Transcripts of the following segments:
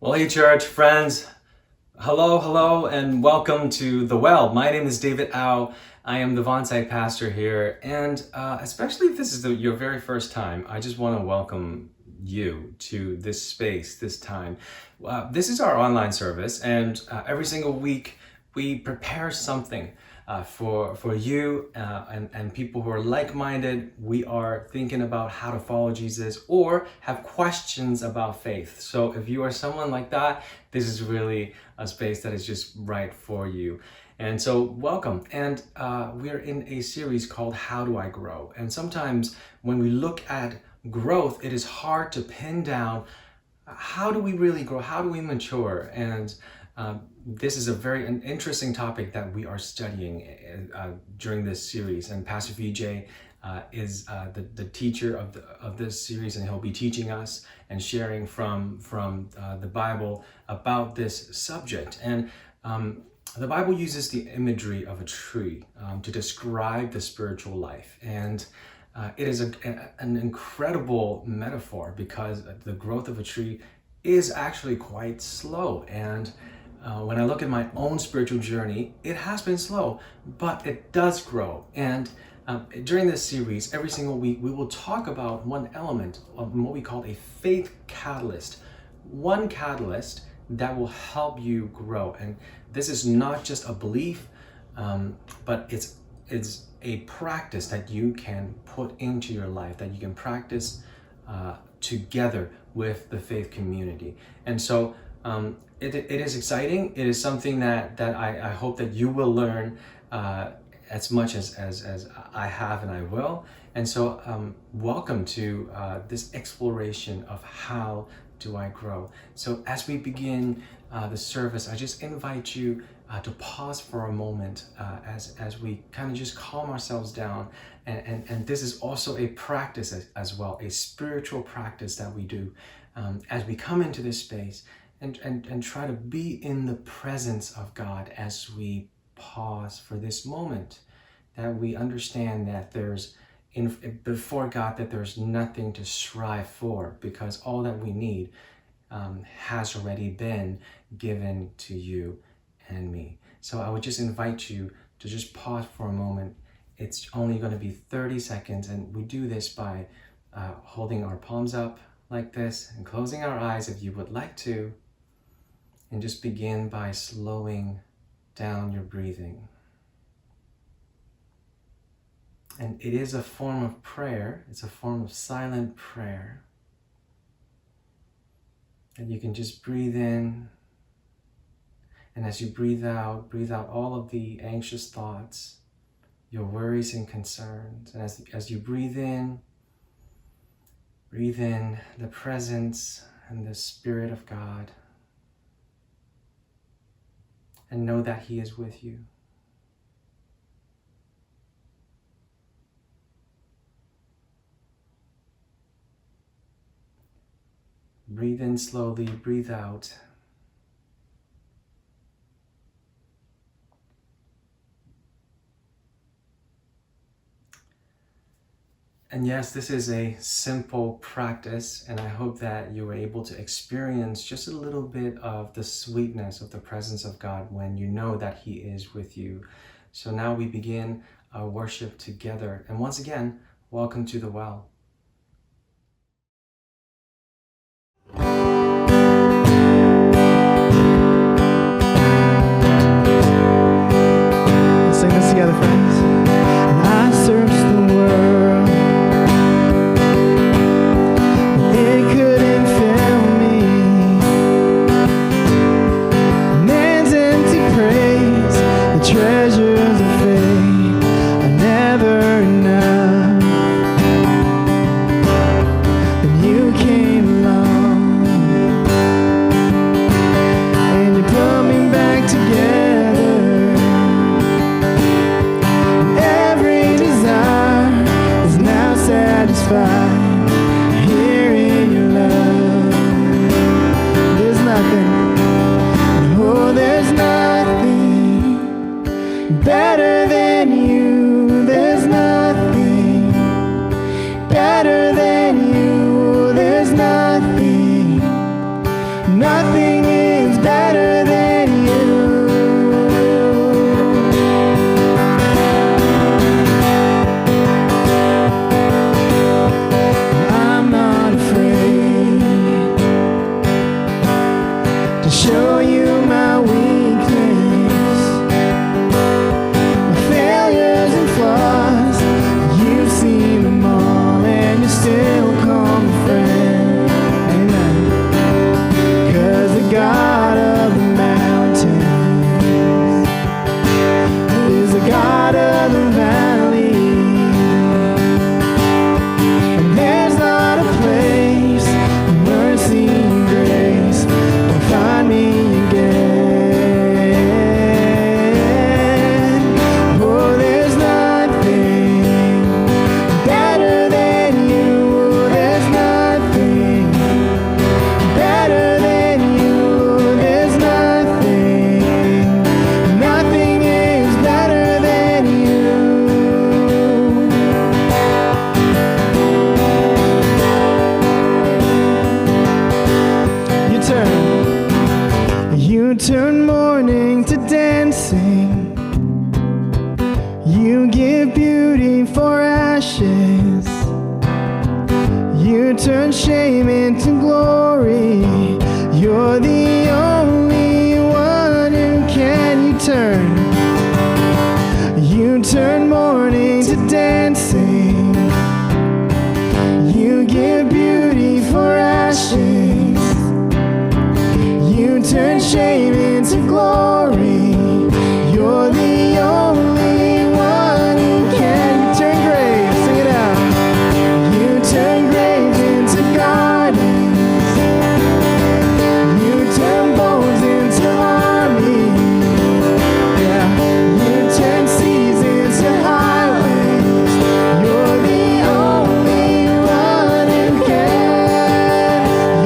Well, hey, church friends. Hello, and welcome to The Well. My name is David Au. I am the Vonside pastor here, and especially if this is your very first time, I just want to welcome you to this space, this time. This is our online service, and every single week we prepare something for you and people who are like-minded. We are thinking about how to follow Jesus or have questions about faith. So if you are someone like that, this is really a space that is just right for you. And so welcome. And we're in a series called How Do I Grow? And sometimes when we look at growth, it is hard to pin down how do we really grow? How do we mature? And this is a very interesting topic that we are studying during this series. And Pastor VJ is the teacher of this series, and he'll be teaching us and sharing from the Bible about this subject. And the Bible uses the imagery of a tree to describe the spiritual life. And it is an incredible metaphor because the growth of a tree is actually quite slow. And when I look at my own spiritual journey, it has been slow, but it does grow. And during this series, every single week, we will talk about one element of what we call a faith catalyst. One catalyst that will help you grow. And this is not just a belief, but it's a practice that you can put into your life, that you can practice together with the faith community. And so it is exciting. It is something that I hope that you will learn as much as I have and I will. And so welcome to this exploration of how do I grow. So as we begin the service, I just invite you to pause for a moment as we kind of just calm ourselves down. And this is also a practice as well, a spiritual practice that we do as we come into this space and try to be in the presence of God as we pause for this moment, that we understand that before God, that there's nothing to strive for, because all that we need has already been given to you and me. So I would just invite you to just pause for a moment. It's only going to be 30 seconds, and we do this by holding our palms up like this and closing our eyes if you would like to, and just begin by slowing down your breathing. And it is a form of prayer. It's a form of silent prayer. And you can just breathe in. And as you breathe out all of the anxious thoughts, your worries and concerns. And as you breathe in the presence and the Spirit of God. And know that He is with you. Breathe in slowly, breathe out. And yes, this is a simple practice, and I hope that you were able to experience just a little bit of the sweetness of the presence of God when you know that He is with you. So now we begin our worship together. And once again, welcome to The Well. Let's sing this together, friends. And I searched the world, but it couldn't fill me. Man's empty praise, the treasures of faith are never enough. You turn shame into glory. You're the only one who can. You turn mourning to dancing. You give beauty for ashes. You turn shame into glory. You're the only one who can. You turn graves, sing it out. You turn graves into gardens. You turn bones into armies. Yeah, you turn seas into highways. You're the only one who can.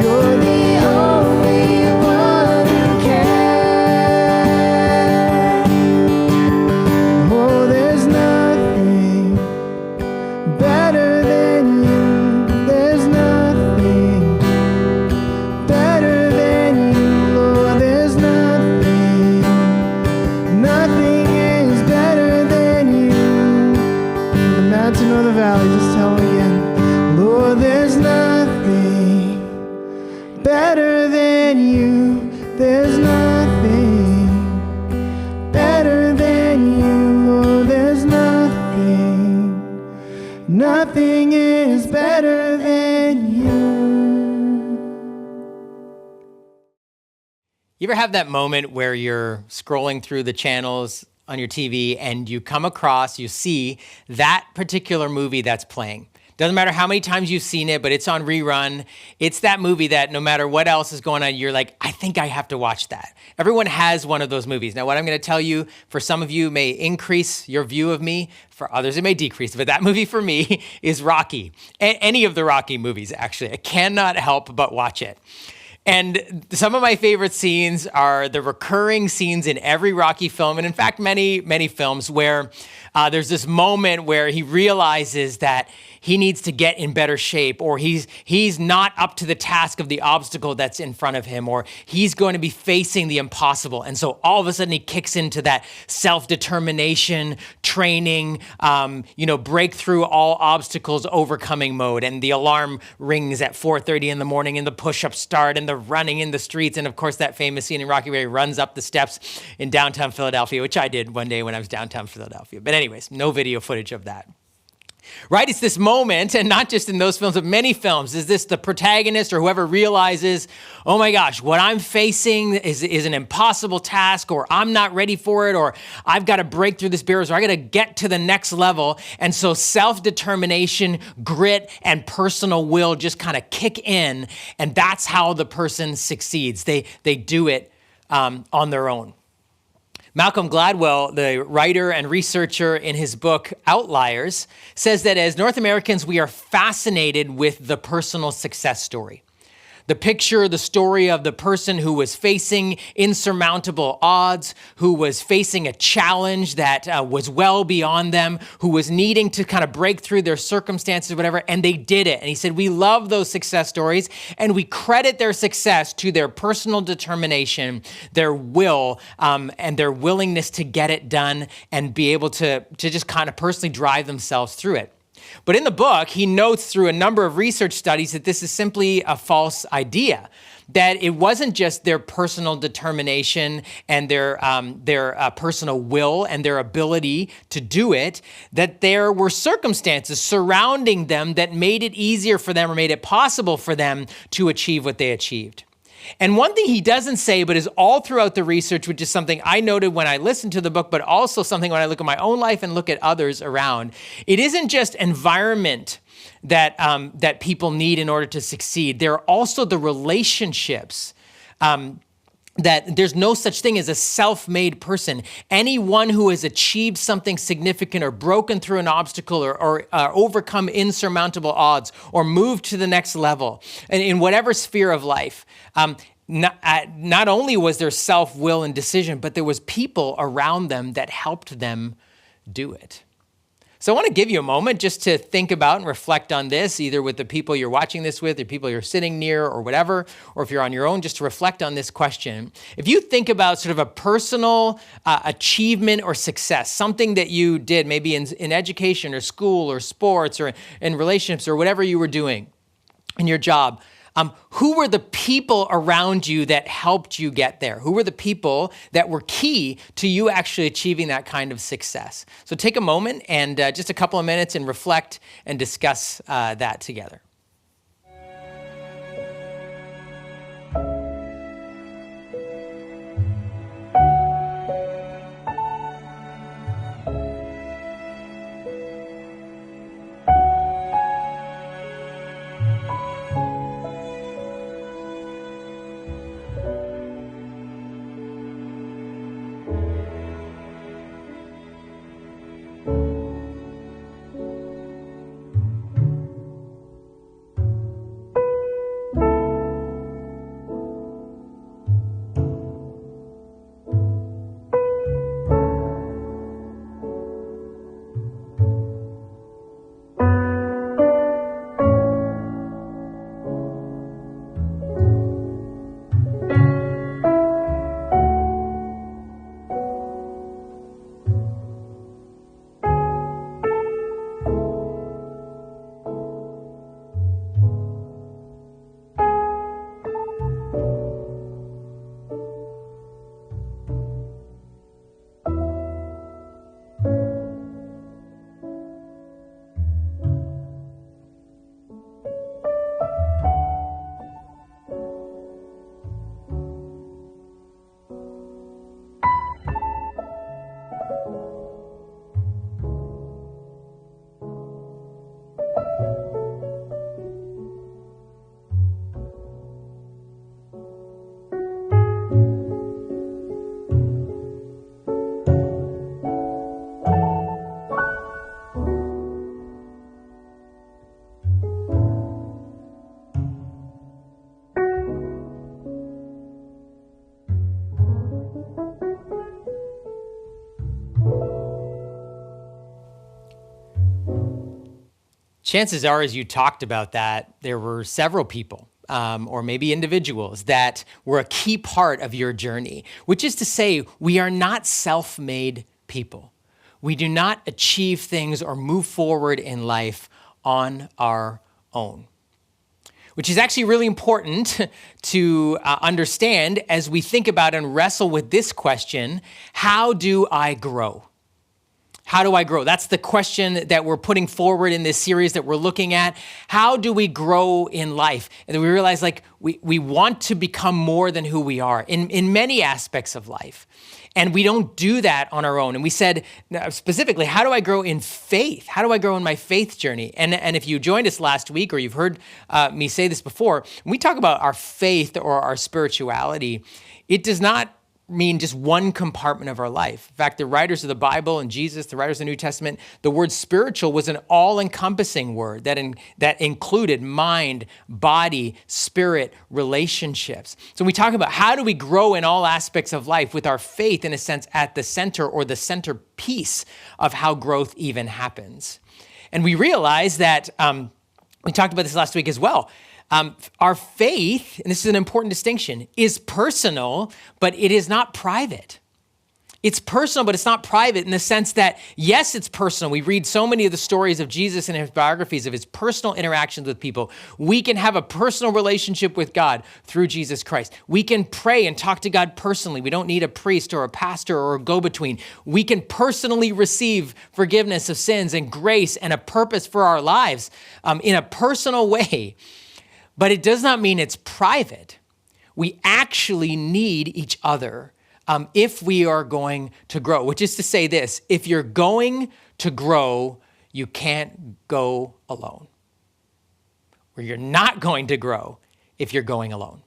You're the only one who can. Oh, there's nothing better than you. There's nothing better than you, Lord. There's nothing. Nothing is better than you. The mountain or the valley, just tell me again. Lord, there's nothing better than you. There's nothing better than you, Lord. There's nothing. Nothing is better than you. You ever have that moment where you're scrolling through the channels on your TV and you come across, you see that particular movie that's playing? Doesn't matter how many times you've seen it, but it's on rerun. It's that movie that no matter what else is going on, you're like, I think I have to watch that. Everyone has one of those movies. Now, what I'm going to tell you, for some of you, may increase your view of me. For others, it may decrease. But that movie for me is Rocky. Any of the Rocky movies, actually. I cannot help but watch it. And some of my favorite scenes are the recurring scenes in every Rocky film, and in fact, many, many films where there's this moment where he realizes that he needs to get in better shape, or he's not up to the task of the obstacle that's in front of him, or he's going to be facing the impossible. And so all of a sudden he kicks into that self-determination, training, break through all obstacles, overcoming mode. And the alarm rings at 4:30 in the morning, and the push-ups start, and the running in the streets. And of course, that famous scene in Rocky where he runs up the steps in downtown Philadelphia, which I did one day when I was downtown Philadelphia. But anyways, no video footage of that. Right? It's this moment, and not just in those films, but many films, is this the protagonist or whoever realizes, oh my gosh, what I'm facing is an impossible task, or I'm not ready for it, or I've got to break through this barrier, or I got to get to the next level. And so self-determination, grit, and personal will just kind of kick in, and that's how the person succeeds. They do it on their own. Malcolm Gladwell, the writer and researcher in his book Outliers, says that as North Americans, we are fascinated with the personal success story. The picture, the story of the person who was facing insurmountable odds, who was facing a challenge that was well beyond them, who was needing to kind of break through their circumstances, whatever, and they did it. And he said, we love those success stories, and we credit their success to their personal determination, their will, and their willingness to get it done and be able to just kind of personally drive themselves through it. But in the book, he notes through a number of research studies that this is simply a false idea, that it wasn't just their personal determination and their personal will and their ability to do it, that there were circumstances surrounding them that made it easier for them or made it possible for them to achieve what they achieved. And one thing he doesn't say, but is all throughout the research, which is something I noted when I listened to the book, but also something when I look at my own life and look at others around, it isn't just environment that people need in order to succeed. There are also the relationships that there's no such thing as a self-made person. Anyone who has achieved something significant or broken through an obstacle or overcome insurmountable odds or moved to the next level, and in whatever sphere of life, not only was there self-will and decision, but there was people around them that helped them do it. So I want to give you a moment just to think about and reflect on this, either with the people you're watching this with or people you're sitting near or whatever, or if you're on your own, just to reflect on this question. If you think about sort of a personal achievement or success, something that you did maybe in education or school or sports or in relationships or whatever you were doing, in your job, who were the people around you that helped you get there? Who were the people that were key to you actually achieving that kind of success? So take a moment and just a couple of minutes and reflect and discuss that together. Chances are, as you talked about that, there were several people or maybe individuals that were a key part of your journey, which is to say, we are not self-made people. We do not achieve things or move forward in life on our own, which is actually really important to understand as we think about and wrestle with this question: how do I grow? How do I grow? That's the question that we're putting forward in this series that we're looking at. How do we grow in life? And then we realize we want to become more than who we are in many aspects of life. And we don't do that on our own. And we said specifically, how do I grow in faith? How do I grow in my faith journey? And if you joined us last week or you've heard me say this before, when we talk about our faith or our spirituality, it does not mean just one compartment of our life. In fact, the writers of the Bible and Jesus, the writers of the New Testament, the word spiritual was an all-encompassing word that included mind, body, spirit, relationships. So when we talk about how do we grow in all aspects of life with our faith, in a sense, at the center or the centerpiece of how growth even happens. And we realize that, we talked about this last week as well, our faith, and this is an important distinction, is personal, but it is not private. It's personal, but it's not private in the sense that, yes, it's personal. We read so many of the stories of Jesus and his biographies of his personal interactions with people. We can have a personal relationship with God through Jesus Christ. We can pray and talk to God personally. We don't need a priest or a pastor or a go-between. We can personally receive forgiveness of sins and grace and a purpose for our lives in a personal way. But it does not mean it's private. We actually need each other if we are going to grow, which is to say this: if you're going to grow, you can't go alone. Or you're not going to grow if you're going alone.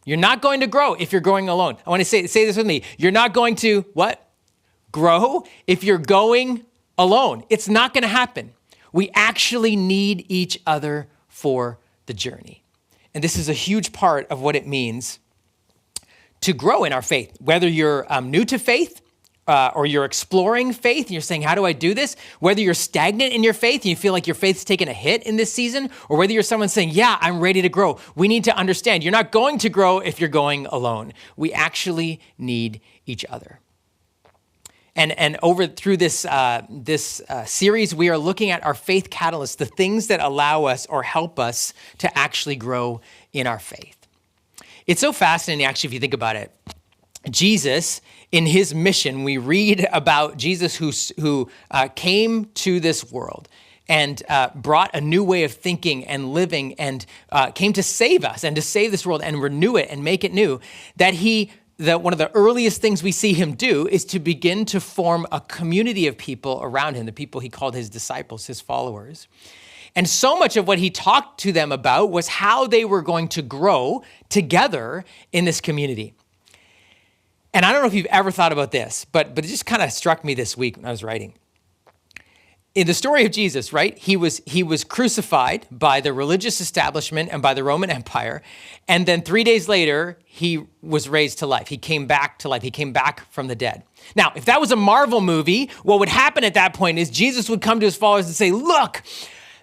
You're not going to grow if you're going alone. I want to say this with me. You're not going to, what? Grow if you're going alone. It's not going to happen. We actually need each other for the journey. And this is a huge part of what it means to grow in our faith. Whether you're new to faith or you're exploring faith and you're saying, how do I do this? Whether you're stagnant in your faith and you feel like your faith's taken a hit in this season, or whether you're someone saying, yeah, I'm ready to grow. We need to understand you're not going to grow if you're going alone. We actually need each other. And over through this series, we are looking at our faith catalysts, the things that allow us or help us to actually grow in our faith. It's so fascinating, actually, if you think about it. Jesus, in his mission, we read about Jesus who came to this world and brought a new way of thinking and living and came to save us and to save this world and renew it and make it new, that one of the earliest things we see him do is to begin to form a community of people around him, the people he called his disciples, his followers. And so much of what he talked to them about was how they were going to grow together in this community. And I don't know if you've ever thought about this, but it just kind of struck me this week when I was writing. In the story of Jesus, right, he was crucified by the religious establishment and by the Roman Empire. And then 3 days later, he was raised to life. He came back to life. He came back from the dead. Now, if that was a Marvel movie, what would happen at that point is Jesus would come to his followers and say, look,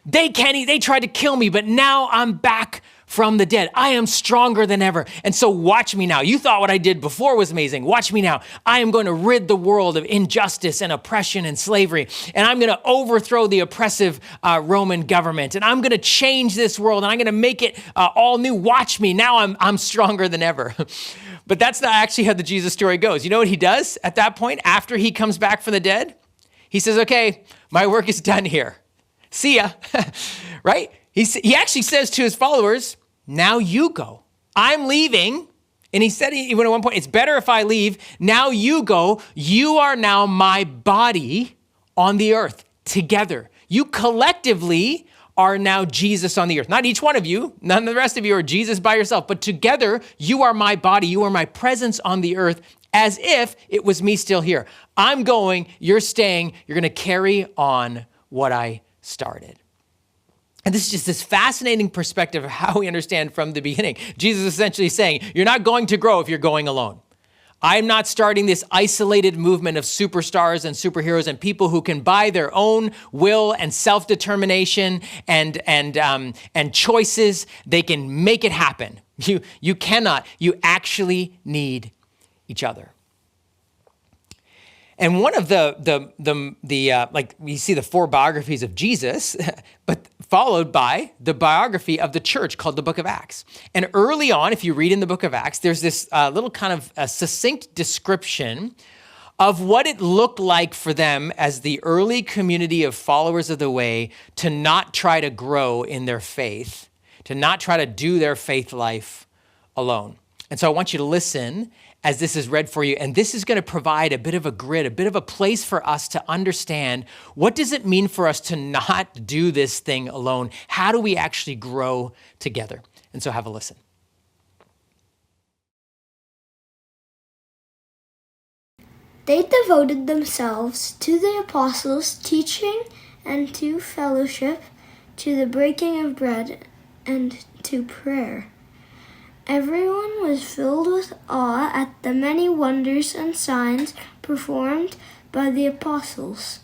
they tried to kill me, but now I'm back from the dead. I am stronger than ever. And so watch me now. You thought what I did before was amazing. Watch me now. I am going to rid the world of injustice and oppression and slavery. And I'm going to overthrow the oppressive Roman government. And I'm going to change this world. And I'm going to make it all new. Watch me. Now I'm stronger than ever. But that's not actually how the Jesus story goes. You know what he does at that point after he comes back from the dead? He says, okay, my work is done here. See ya, right? He actually says to his followers, now you go. I'm leaving. And he said, even at one point, it's better if I leave. Now you go. You are now my body on the earth together. You collectively are now Jesus on the earth. Not each one of you. None of the rest of you are Jesus by yourself. But together, you are my body. You are my presence on the earth as if it was me still here. I'm going. You're staying. You're going to carry on what I started. And this is just this fascinating perspective of how we understand from the beginning. Jesus is essentially saying, you're not going to grow if you're going alone. I'm not starting this isolated movement of superstars and superheroes and people who can, by their own will and self-determination and choices, they can make it happen. You cannot. You actually need each other. And one of the like we see the 4 biographies of Jesus, but followed by the biography of the church called the Book of Acts. And early on, if you read in the Book of Acts, there's this little kind of a succinct description of what it looked like for them as the early community of followers of the way to not try to grow in their faith, to not try to do their faith life alone. And so I want you to listen as this is read for you. And this is going to provide a bit of a grid, a bit of a place for us to understand what does it mean for us to not do this thing alone? How do we actually grow together? And so have a listen. They devoted themselves to the apostles' teaching and to fellowship, to the breaking of bread and to prayer. Everyone was filled with awe at the many wonders and signs performed by the apostles.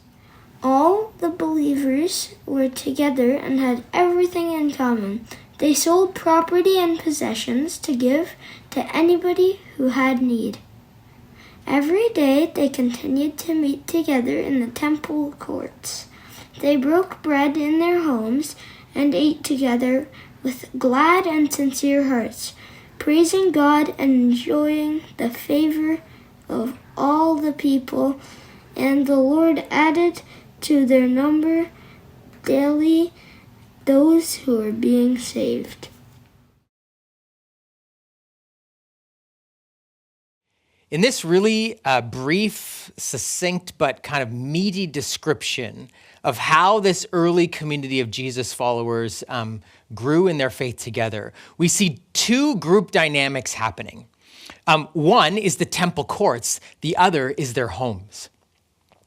All the believers were together and had everything in common. They sold property and possessions to give to anybody who had need. Every day they continued to meet together in the temple courts. They broke bread in their homes and ate together with glad and sincere hearts, praising God and enjoying the favor of all the people. And the Lord added to their number daily those who were being saved. In this really brief, succinct, but kind of meaty description of how this early community of Jesus followers grew in their faith together, we see 2 group dynamics happening. One is the temple courts, the other is their homes.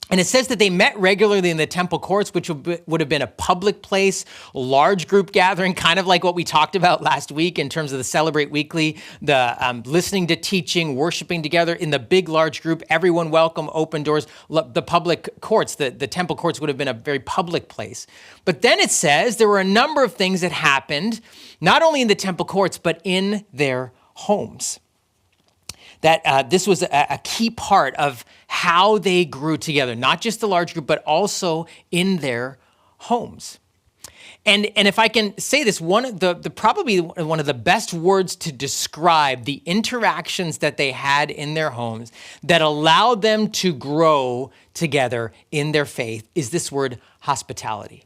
And it says that they met regularly in the temple courts, which would have been a public place, large group gathering, kind of like what we talked about last week in terms of the Celebrate Weekly, the listening to teaching, worshiping together in the big, large group, everyone welcome, open doors. The public courts, the temple courts would have been a very public place. But then it says there were a number of things that happened, not only in the temple courts, but in their homes. that this was a key part of how they grew together, not just the large group, but also in their homes. And if I can say this, probably one of the best words to describe the interactions that they had in their homes that allowed them to grow together in their faith is this word hospitality.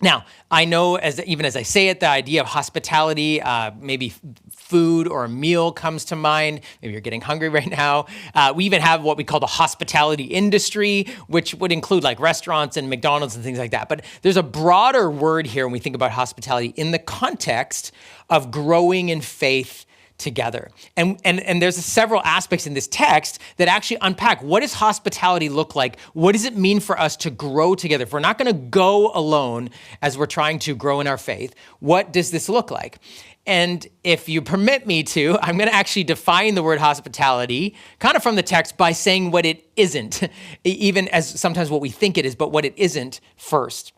Now, I know even as I say it, the idea of hospitality, maybe food or a meal comes to mind. Maybe you're getting hungry right now. We even have what we call the hospitality industry, which would include like restaurants and McDonald's and things like that. But there's a broader word here when we think about hospitality in the context of growing in faith together. And there's several aspects in this text that actually unpack what does hospitality look like? What does it mean for us to grow together? If we're not going to go alone as we're trying to grow in our faith, what does this look like? And if you permit me to, I'm going to actually define the word hospitality kind of from the text by saying what it isn't, even as sometimes what we think it is, but what it isn't first.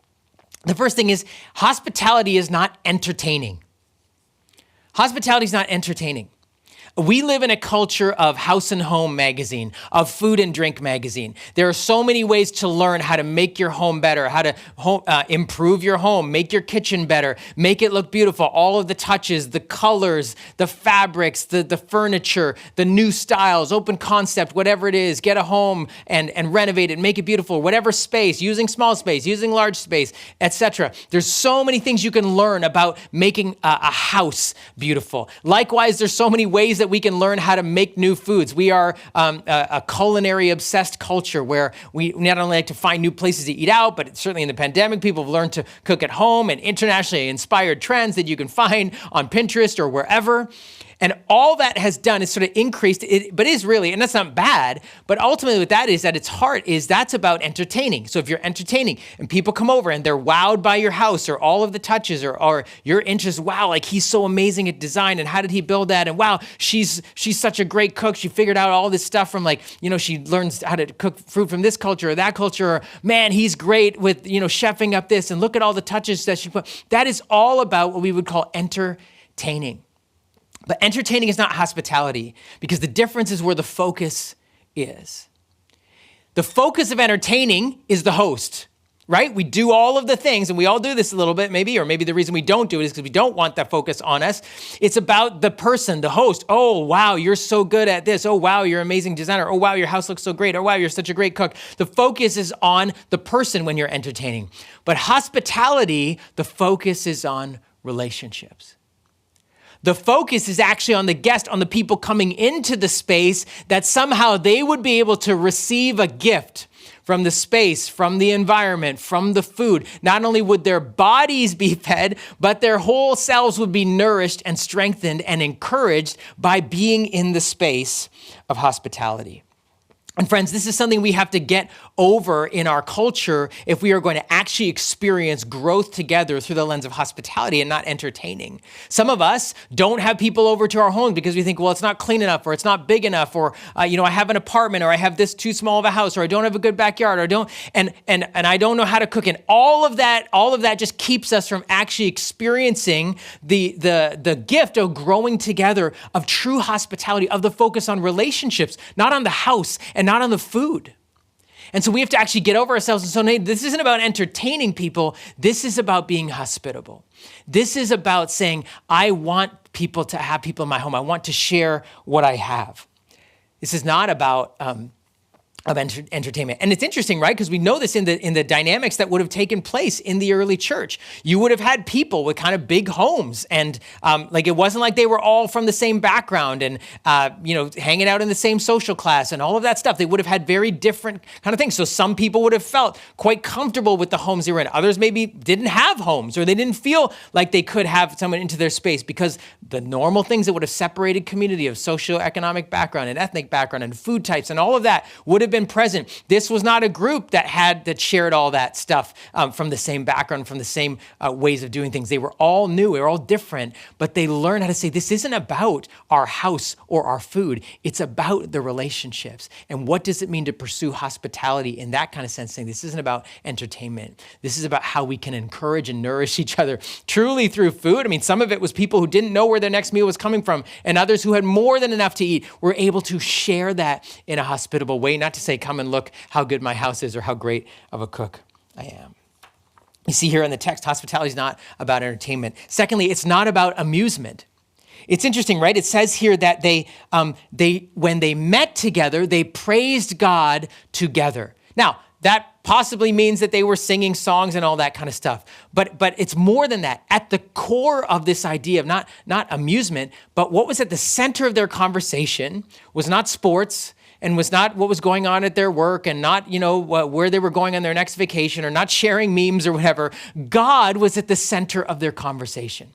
The first thing is hospitality is not entertaining. Hospitality is not entertaining. We live in a culture of House and Home magazine, of Food and Drink magazine. There are so many ways to learn how to make your home better, how to improve your home, make your kitchen better, make it look beautiful. All of the touches, the colors, the fabrics, the furniture, the new styles, open concept, whatever it is, get a home and renovate it, make it beautiful, whatever space, using small space, using large space, etc. There's so many things you can learn about making a house beautiful. Likewise, there's so many ways that we can learn how to make new foods. We are a culinary obsessed culture where we not only like to find new places to eat out, but certainly in the pandemic, people have learned to cook at home, and internationally inspired trends that you can find on Pinterest or wherever. And all that has done is sort of increased it, but is really, and that's not bad, but ultimately what that is at its heart is that's about entertaining. So if you're entertaining and people come over and they're wowed by your house or all of the touches or your interest, wow, like he's so amazing at design and how did he build that? And wow, she's such a great cook. She figured out all this stuff from she learns how to cook fruit from this culture or that culture, or man, he's great with, chefing up this and look at all the touches that she put. That is all about what we would call entertaining. But entertaining is not hospitality because the difference is where the focus is. The focus of entertaining is the host, right? We do all of the things, and we all do this a little bit maybe, or maybe the reason we don't do it is because we don't want that focus on us. It's about the person, the host. Oh, wow, you're so good at this. Oh, wow, you're an amazing designer. Oh, wow, your house looks so great. Oh, wow, you're such a great cook. The focus is on the person when you're entertaining. But hospitality, the focus is on relationships. The focus is actually on the guest, on the people coming into the space, that somehow they would be able to receive a gift from the space, from the environment, from the food. Not only would their bodies be fed, but their whole selves would be nourished and strengthened and encouraged by being in the space of hospitality. And friends, this is something we have to get over in our culture if we are going to actually experience growth together through the lens of hospitality and not entertaining. Some of us don't have people over to our homes because we think, well, it's not clean enough, or it's not big enough, or I have an apartment, or I have this too small of a house, or I don't have a good backyard, or I don't, and I don't know how to cook. And all of that just keeps us from actually experiencing the gift of growing together, of true hospitality, of the focus on relationships, not on the house and not on the food. And so we have to actually get over ourselves and say, this isn't about entertaining people. This is about being hospitable. This is about saying, I want people to have people in my home. I want to share what I have. This is not about entertainment. And it's interesting, right? Because we know this in the dynamics that would have taken place in the early church. You would have had people with kind of big homes, and it wasn't like they were all from the same background and hanging out in the same social class and all of that stuff. They would have had very different kind of things. So some people would have felt quite comfortable with the homes they were in. Others maybe didn't have homes, or they didn't feel like they could have someone into their space because the normal things that would have separated community of socioeconomic background and ethnic background and food types and all of that would have been present. This was not a group that shared all that stuff from the same background, from the same ways of doing things. They were all new, they were all different, but they learned how to say, this isn't about our house or our food. It's about the relationships. And what does it mean to pursue hospitality in that kind of sense? Saying this isn't about entertainment. This is about how we can encourage and nourish each other truly through food. I mean, some of it was people who didn't know where their next meal was coming from, and others who had more than enough to eat were able to share that in a hospitable way, not to say, come and look how good my house is or how great of a cook I am. You see here in the text, hospitality is not about entertainment. Secondly, it's not about amusement. It's interesting, right? It says here that they when they met together, they praised God together. Now, that possibly means that they were singing songs and all that kind of stuff. But it's more than that. At the core of this idea of not amusement, but what was at the center of their conversation was not sports and was not what was going on at their work and not, where they were going on their next vacation or not sharing memes or whatever. God was at the center of their conversation.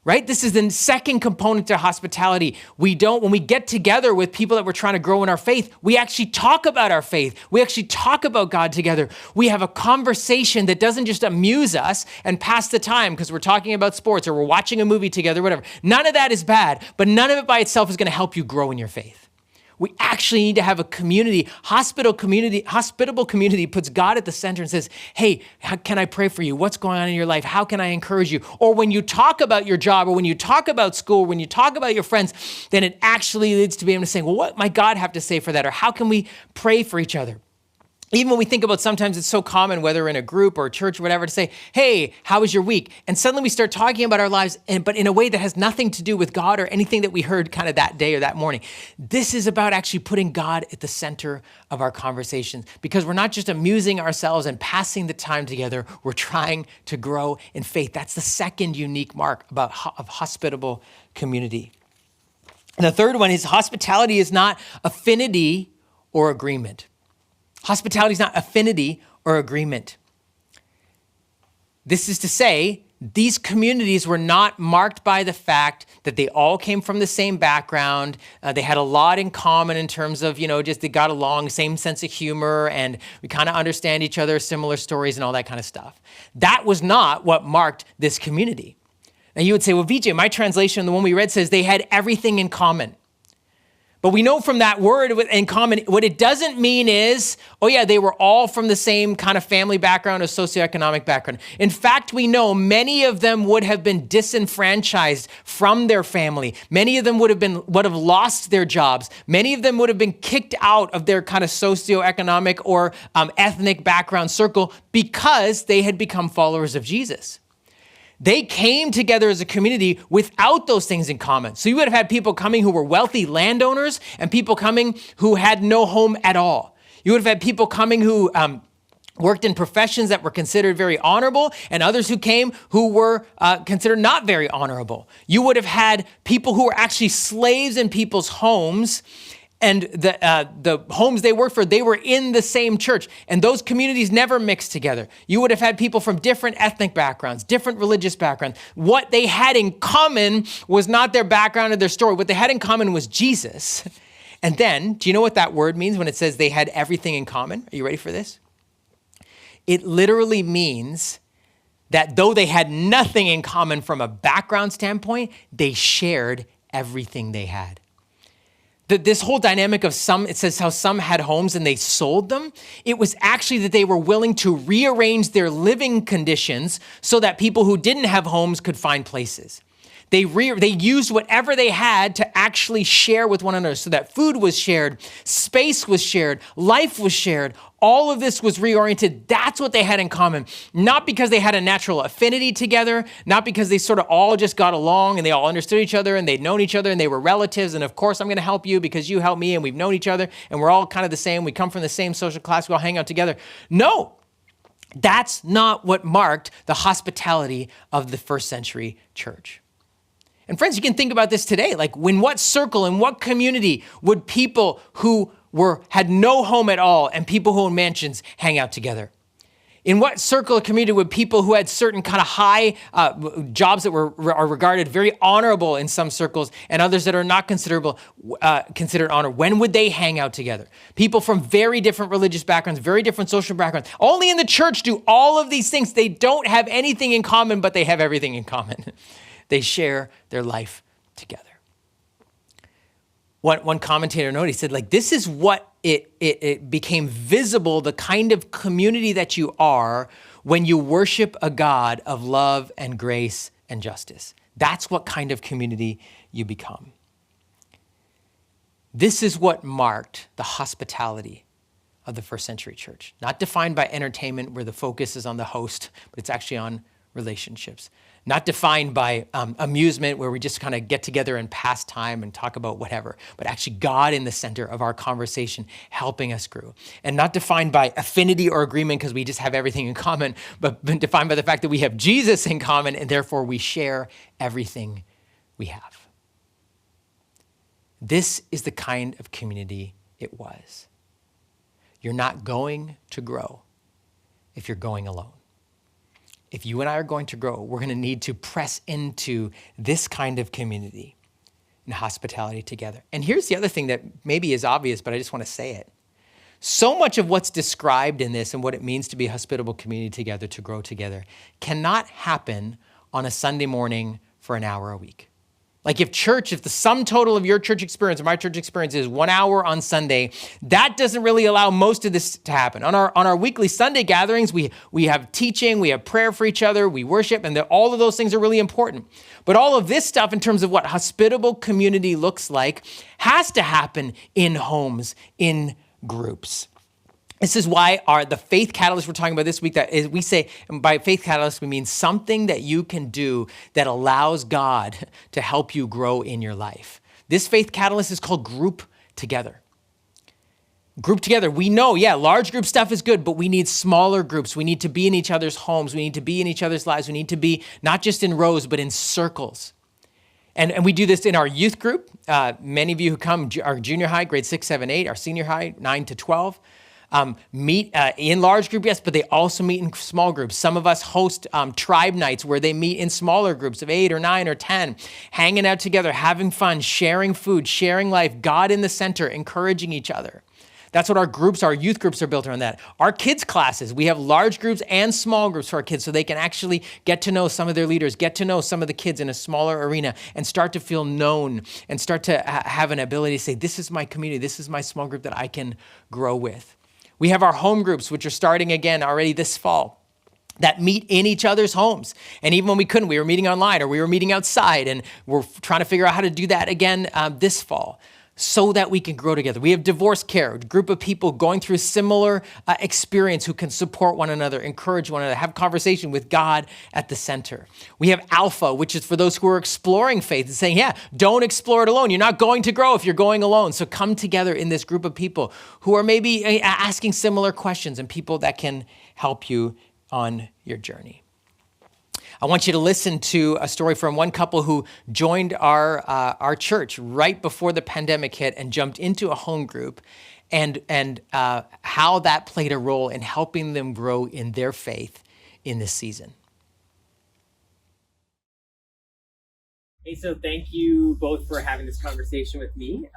Right? This is the second component to hospitality. When we get together with people that we're trying to grow in our faith, we actually talk about our faith. We actually talk about God together. We have a conversation that doesn't just amuse us and pass the time because we're talking about sports or we're watching a movie together, whatever. None of that is bad, but none of it by itself is going to help you grow in your faith. We actually need to have a community, hospitable community puts God at the center and says, hey, how can I pray for you? What's going on in your life? How can I encourage you? Or when you talk about your job or when you talk about school, when you talk about your friends, then it actually leads to being able to say, well, what might God have to say for that? Or how can we pray for each other? Even when we think about sometimes it's so common, whether in a group or a church or whatever, to say, hey, how was your week? And suddenly we start talking about our lives, but in a way that has nothing to do with God or anything that we heard kind of that day or that morning. This is about actually putting God at the center of our conversations because we're not just amusing ourselves and passing the time together. We're trying to grow in faith. That's the second unique mark of hospitable community. And the third one is hospitality is not affinity or agreement. Hospitality is not affinity or agreement. This is to say, these communities were not marked by the fact that they all came from the same background. They had a lot in common in terms of, just they got along, same sense of humor, and we kind of understand each other, similar stories and all that kind of stuff. That was not what marked this community. Now you would say, well, VJ, my translation, the one we read, says they had everything in common. But we know from that word in common, what it doesn't mean is, oh yeah, they were all from the same kind of family background or socioeconomic background. In fact, we know many of them would have been disenfranchised from their family. Many of them would have lost their jobs. Many of them would have been kicked out of their kind of socioeconomic or ethnic background circle because they had become followers of Jesus. They came together as a community without those things in common. So you would have had people coming who were wealthy landowners and people coming who had no home at all. You would have had people coming who worked in professions that were considered very honorable and others who came who were considered not very honorable. You would have had people who were actually slaves in people's homes and the homes they worked for, they were in the same church. And those communities never mixed together. You would have had people from different ethnic backgrounds, different religious backgrounds. What they had in common was not their background or their story. What they had in common was Jesus. And then, do you know what that word means when it says they had everything in common? Are you ready for this? It literally means that though they had nothing in common from a background standpoint, they shared everything they had. This whole dynamic of it says how some had homes and they sold them. It was actually that they were willing to rearrange their living conditions so that people who didn't have homes could find places. They used whatever they had to actually share with one another so that food was shared, space was shared, life was shared. All of this was reoriented. That's what they had in common. Not because they had a natural affinity together, not because they sort of all just got along and they all understood each other and they'd known each other and they were relatives. And of course, I'm going to help you because you helped me and we've known each other and we're all kind of the same. We come from the same social class. We all hang out together. No, that's not what marked the hospitality of the first century church. And friends, you can think about this today. Like, in what circle, in what community would people who had no home at all and people who own mansions hang out together? In what circle of community would people who had certain kind of high jobs that are regarded very honorable in some circles and others that are not considered honor, when would they hang out together? People from very different religious backgrounds, very different social backgrounds. Only in the church do all of these things. They don't have anything in common, but they have everything in common. They share their life together. One commentator noted, he said, like, this is what it became visible, the kind of community that you are when you worship a God of love and grace and justice. That's what kind of community you become. This is what marked the hospitality of the first century church. Not defined by entertainment where the focus is on the host, but it's actually on relationships. Not defined by amusement where we just kind of get together and pass time and talk about whatever, but actually God in the center of our conversation, helping us grow. And not defined by affinity or agreement because we just have everything in common, but defined by the fact that we have Jesus in common and therefore we share everything we have. This is the kind of community it was. You're not going to grow if you're going alone. If you and I are going to grow, we're going to need to press into this kind of community and hospitality together. And here's the other thing that maybe is obvious, but I just want to say it. So much of what's described in this and what it means to be a hospitable community together, to grow together, cannot happen on a Sunday morning for an hour a week. Like if the sum total of your church experience or my church experience is 1 hour on Sunday, that doesn't really allow most of this to happen. On our weekly Sunday gatherings, we have teaching, we have prayer for each other, we worship, and all of those things are really important. But all of this stuff in terms of what hospitable community looks like has to happen in homes, in groups. This is why the faith catalyst we're talking about this week, that is, we say, and by faith catalyst, we mean something that you can do that allows God to help you grow in your life. This faith catalyst is called Group Together. Group together. We know, large group stuff is good, but we need smaller groups. We need to be in each other's homes. We need to be in each other's lives. We need to be not just in rows, but in circles. And we do this in our youth group. Many of you who come, our junior high, grade 6, 7, 8, our senior high, 9 to 12, meet in large group, yes, but they also meet in small groups. Some of us host tribe nights where they meet in smaller groups of 8 or 9 or 10, hanging out together, having fun, sharing food, sharing life, God in the center, encouraging each other. That's what our youth groups are built around that. Our kids' classes, we have large groups and small groups for our kids so they can actually get to know some of their leaders, get to know some of the kids in a smaller arena and start to feel known and start to have an ability to say, this is my community, this is my small group that I can grow with. We have our home groups, which are starting again already this fall, that meet in each other's homes. And even when we couldn't, we were meeting online or we were meeting outside, and we're trying to figure out how to do that again this fall so that we can grow together. We have divorce care, a group of people going through similar experience who can support one another, encourage one another, have conversation with God at the center. We have Alpha, which is for those who are exploring faith and saying, don't explore it alone. You're not going to grow if you're going alone. So come together in this group of people who are maybe asking similar questions and people that can help you on your journey. I want you to listen to a story from one couple who joined our church right before the pandemic hit and jumped into a home group, and how that played a role in helping them grow in their faith in this season. Hey, so thank you both for having this conversation with me.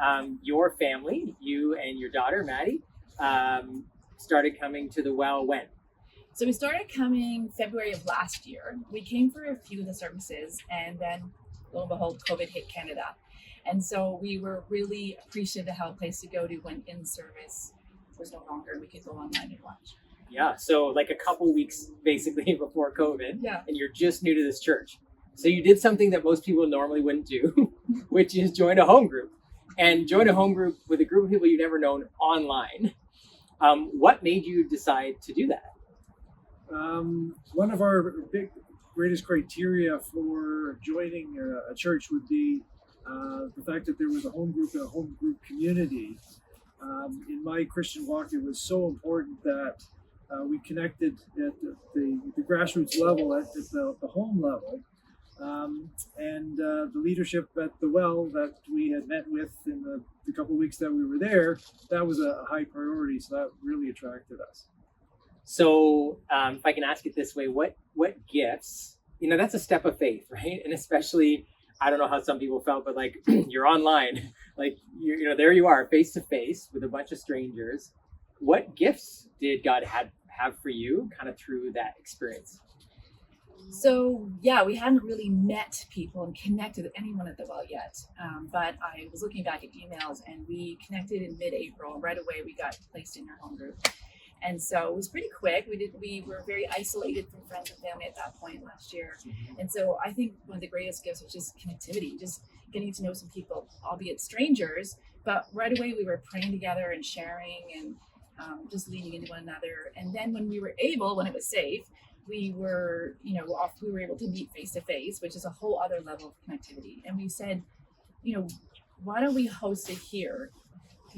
Your family, you and your daughter, Maddie, started coming to the well when? So we started coming February of last year. We came for a few of the services, and then lo and behold, COVID hit Canada. And so we were really appreciative to have a place to go to when in-service was no longer, and we could go online and watch. Yeah, so like a couple weeks basically before COVID, and you're just new to this church. So you did something that most people normally wouldn't do, which is join a home group. And join a home group with a group of people you've never known online. What made you decide to do that? One of our greatest criteria for joining a church would be the fact that there was a home group and a home group community. In my Christian walk, it was so important that we connected at the grassroots level, at the home level. And the leadership at the well that we had met with in the couple of weeks that we were there, that was a high priority, so that really attracted us. So if I can ask it this way, what gifts, that's a step of faith, right? And especially, I don't know how some people felt, but like you're online, like there you are face to face with a bunch of strangers. What gifts did God have for you kind of through that experience? So yeah, we hadn't really met people and connected with anyone at the Well yet. But I was looking back at emails, and we connected in mid-April. Right away, we got placed in your home group. And so it was pretty quick. We were very isolated from friends and family at that point last year. And so I think one of the greatest gifts was just connectivity, just getting to know some people, albeit strangers. But right away we were praying together and sharing and just leaning into one another. And then when we were able, when it was safe, we were able to meet face to face, which is a whole other level of connectivity. And we said, why don't we host it here?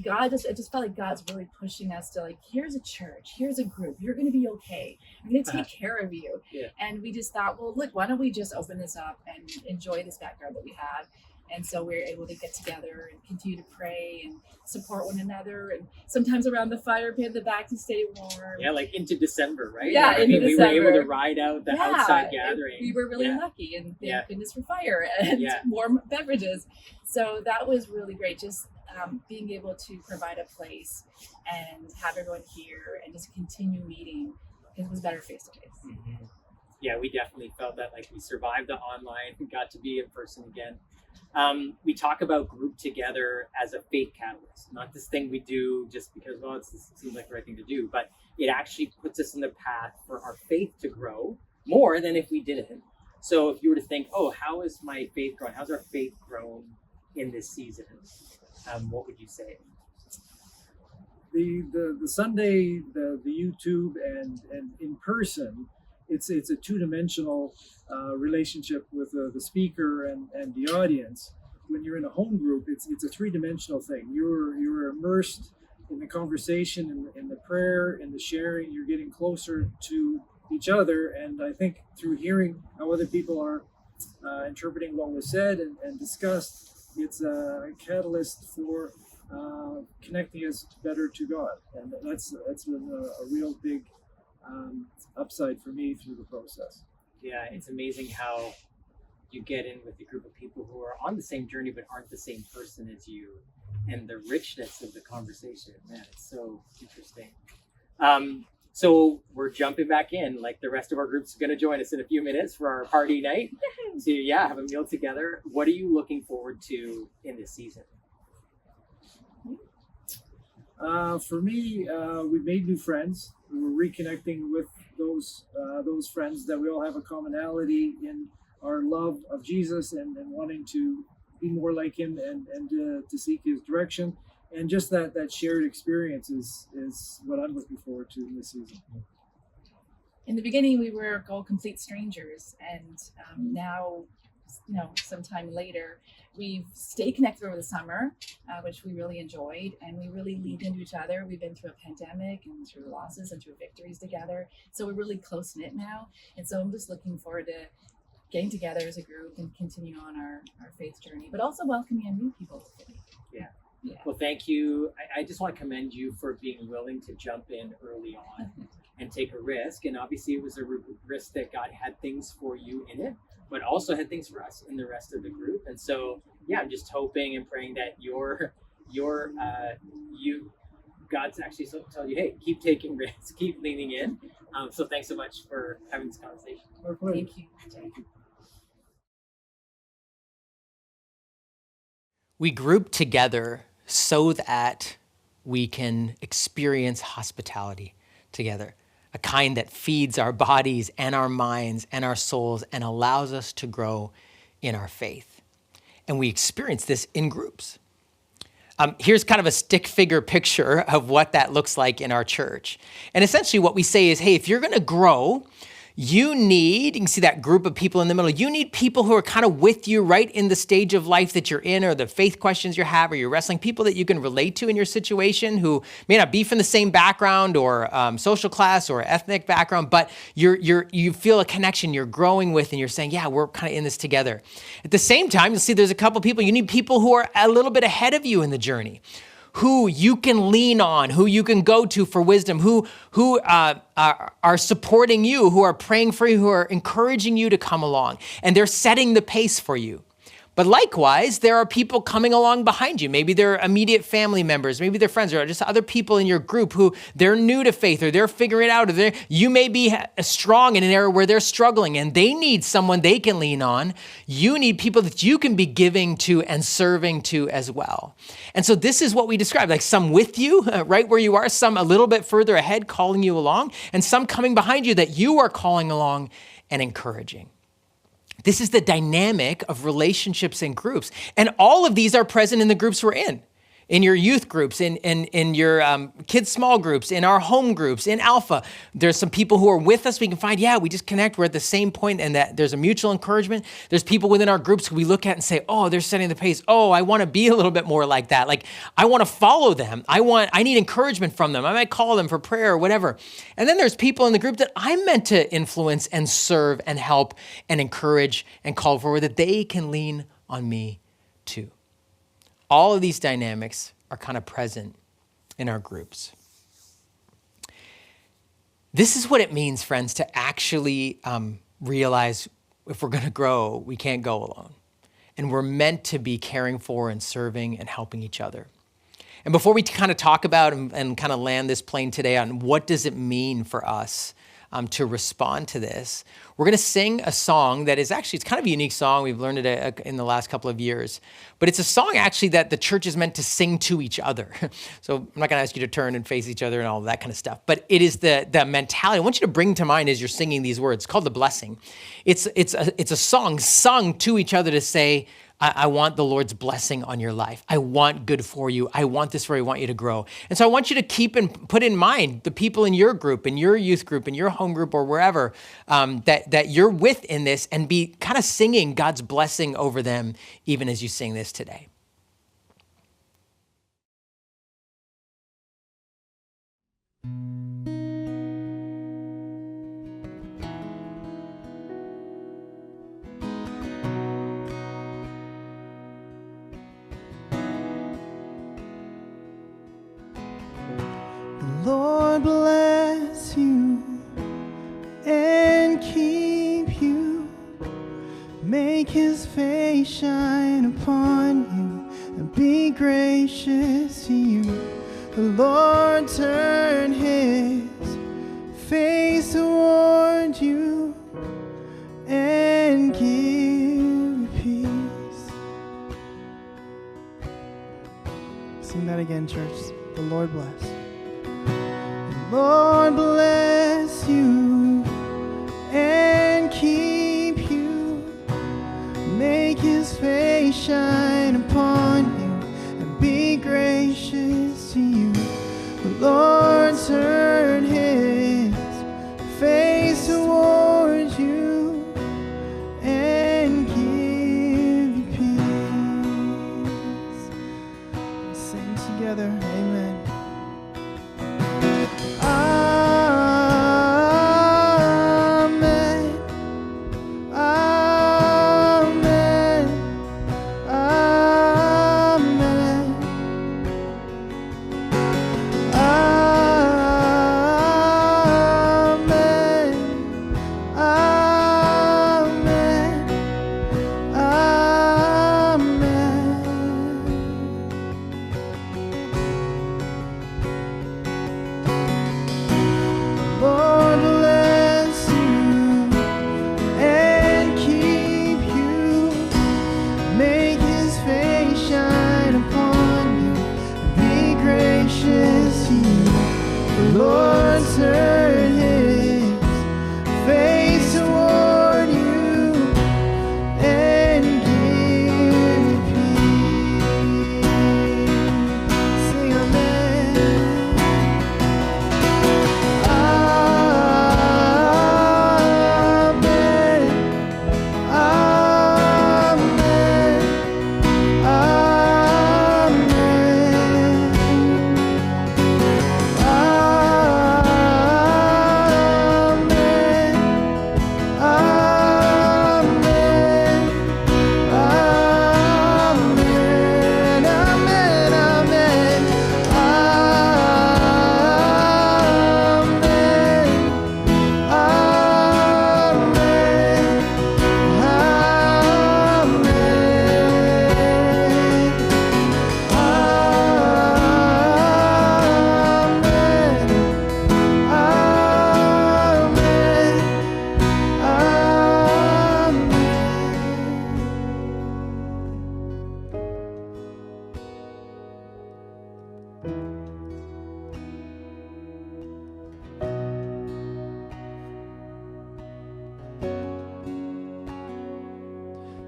I just felt like God's really pushing us to like, here's a church, here's a group, you're going to be okay. I'm going to take care of you. Yeah. And we just thought, well, look, why don't we just open this up and enjoy this background that we have? And so we were able to get together and continue to pray and support one another, and sometimes around the fire pit in the back to stay warm. Yeah, like into December, right? Yeah, into we December. were able to ride out the outside gathering. We were really lucky, and thank goodness for fire and warm beverages. So that was really great. Just being able to provide a place and have everyone here and just continue meeting, because it was better face to face. Yeah, we definitely felt that, like, we survived the online, got to be in person again. We talk about group together as a faith catalyst, not this thing we do just because, well, it seems like the right thing to do, but it actually puts us in the path for our faith to grow more than if we didn't. So if you were to think, oh, how is my faith growing? How's our faith grown in this season? What would you say? The Sunday, the YouTube and in person, it's a two-dimensional relationship with the speaker and the audience. When you're in a home group, it's a three-dimensional thing. You're immersed in the conversation, in the prayer, in the sharing. You're getting closer to each other, and I think through hearing how other people are interpreting what was said and discussed, it's a catalyst for connecting us better to God, and that's been a real big upside for me through the process. Yeah, it's amazing how you get in with a group of people who are on the same journey but aren't the same person as you, and the richness of the conversation. Man, it's so interesting. So we're jumping back in, like the rest of our group's going to join us in a few minutes for our party night to have a meal together. What are you looking forward to in this season? For me, we've made new friends. We're reconnecting with those friends that we all have a commonality in our love of Jesus and wanting to be more like him and to seek his direction. And just that shared experience is what I'm looking forward to in this season. In the beginning, we were all complete strangers, and now, sometime later, we've stayed connected over the summer, which we really enjoyed, and we really leaned into each other. We've been through a pandemic and through losses and through victories together, so we're really close-knit now. And so I'm just looking forward to getting together as a group and continue on our faith journey, but also welcoming in new people. Yeah. Well, thank you. I just want to commend you for being willing to jump in early on and take a risk. And obviously it was a risk that God had things for you in it, but also had things for us in the rest of the group. And so, I'm just hoping and praying that God's actually telling you, hey, keep taking risks, keep leaning in. So thanks so much for having this conversation. Thank you. We group together so that we can experience hospitality together, a kind that feeds our bodies and our minds and our souls and allows us to grow in our faith. And we experience this in groups. Here's kind of a stick figure picture of what that looks like in our church. And essentially what we say is, hey, if you're going to grow, you can see that group of people in the middle. You need people who are kind of with you right in the stage of life that you're in, or the faith questions you have, or you're wrestling, people that you can relate to in your situation who may not be from the same background or social class or ethnic background, but you feel a connection you're growing with, and you're saying, yeah, we're kind of in this together. At the same time, you'll see there's a couple people, you need people who are a little bit ahead of you in the journey, who you can lean on, who you can go to for wisdom, who are supporting you, who are praying for you, who are encouraging you to come along, and they're setting the pace for you. But likewise, there are people coming along behind you. Maybe they're immediate family members, maybe they're friends, or just other people in your group who they're new to faith, or they're figuring it out, or you may be strong in an area where they're struggling and they need someone they can lean on. You need people that you can be giving to and serving to as well. And so this is what we describe, like some with you, right where you are, some a little bit further ahead calling you along, and some coming behind you that you are calling along and encouraging. This is the dynamic of relationships and groups. And all of these are present in the groups we're in your youth groups, in your kids' small groups, in our home groups, in Alpha. There's some people who are with us. We can find, we just connect. We're at the same point, and that there's a mutual encouragement. There's people within our groups who we look at and say, oh, they're setting the pace. Oh, I want to be a little bit more like that. Like, I want to follow them. I need encouragement from them. I might call them for prayer or whatever. And then there's people in the group that I'm meant to influence and serve and help and encourage and call forward, that they can lean on me too. All of these dynamics are kind of present in our groups. This is what it means, friends, to actually realize if we're going to grow, we can't go alone. And we're meant to be caring for and serving and helping each other. And before we kind of talk about and kind of land this plane today on what does it mean for us to respond to this, we're going to sing a song that is actually, it's kind of a unique song. We've learned it in the last couple of years, but it's a song actually that the church is meant to sing to each other. So I'm not going to ask you to turn and face each other and all of that kind of stuff, but it is the mentality I want you to bring to mind as you're singing these words. It's called The Blessing. It's a song sung to each other to say, I want the Lord's blessing on your life. I want good for you. I want this where I want you to grow. And so I want you to keep and put in mind the people in your group, in your youth group, in your home group, or wherever that you're with in this, and be kind of singing God's blessing over them even as you sing this today. Lord bless you and keep you. Make his face shine upon you and be gracious to you. The Lord turn his face toward you and give you peace. Sing that again, church. The Lord bless. Lord bless you and keep you. Make his face shine upon you and be gracious to you. The Lord turn his face towards you and give you peace. Sing together, amen.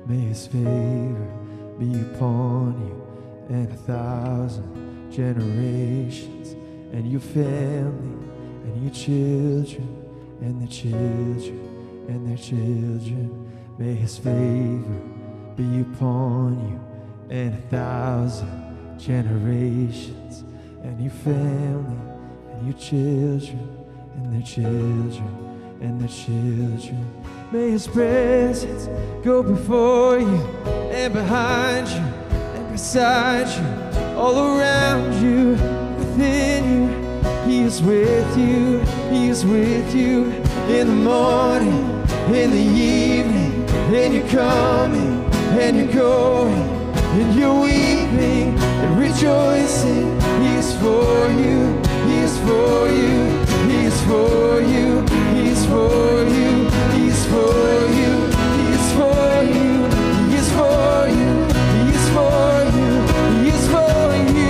May his favor be upon you and 1,000 generations, and your family, and your children, and their children, and their children. May his favor be upon you and 1,000 generations, and your family, and your children, and their children, and their children. May his presence go before you and behind you and beside you, all around you, within you. He is with you, he is with you in the morning, in the evening, and you're coming and you're going, and you're weeping and rejoicing. He is for you, he is for you, he is for you, he is for you, he is for you, he is for you, he is for you, he is for you, he is for you.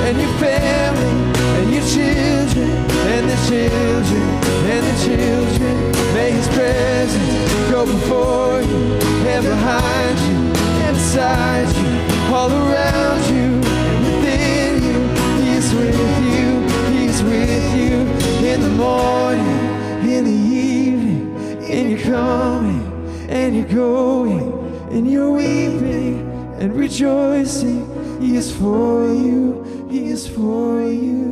And your family, and your children, and the children, and the children. May his presence go before you, and behind you, and beside you, all around you, and within you. He is with you, he is with you in the morning, in the evening, and you're coming, and you're going, and you're weeping and rejoicing. He is for you, he is for you.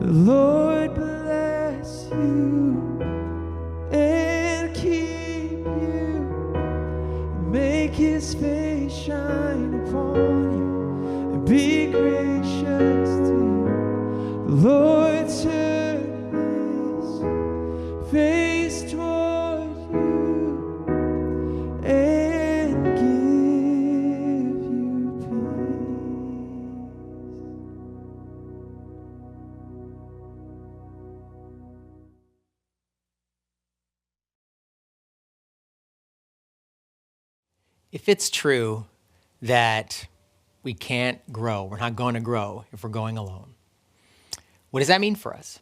The Lord bless you and keep you, make his face shine upon you, and be gracious to you. The Lord turn his face toward you and give you peace. If it's true that we can't grow, we're not going to grow if we're going alone, what does that mean for us?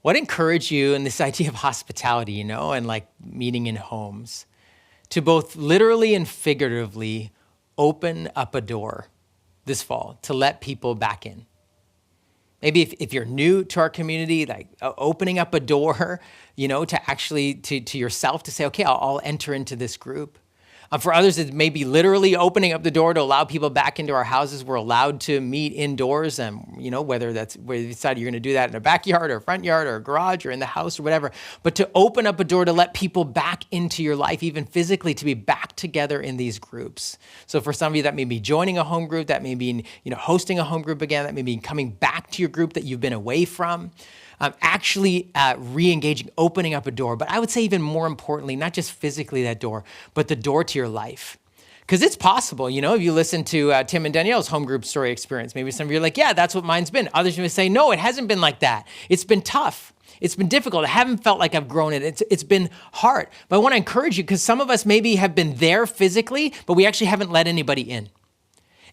What encouraged you in this idea of hospitality, and like meeting in homes, to both literally and figuratively open up a door this fall to let people back in? Maybe if you're new to our community, like opening up a door, to actually, to yourself to say, okay, I'll enter into this group. For others, it may be literally opening up the door to allow people back into our houses. We're allowed to meet indoors, and whether you decide you're going to do that in a backyard or a front yard or a garage or in the house or whatever, but to open up a door to let people back into your life, even physically, to be back together in these groups. So for some of you, that may be joining a home group, that may be hosting a home group again, that may be coming back to your group that you've been away from. Actually re-engaging, opening up a door. But I would say even more importantly, not just physically that door, but the door to your life. Because it's possible, if you listen to Tim and Danielle's home group story experience, maybe some of you are like, yeah, that's what mine's been. Others may say, no, it hasn't been like that. It's been tough. It's been difficult. I haven't felt like I've grown in it. It's been hard. But I want to encourage you, because some of us maybe have been there physically, but we actually haven't let anybody in.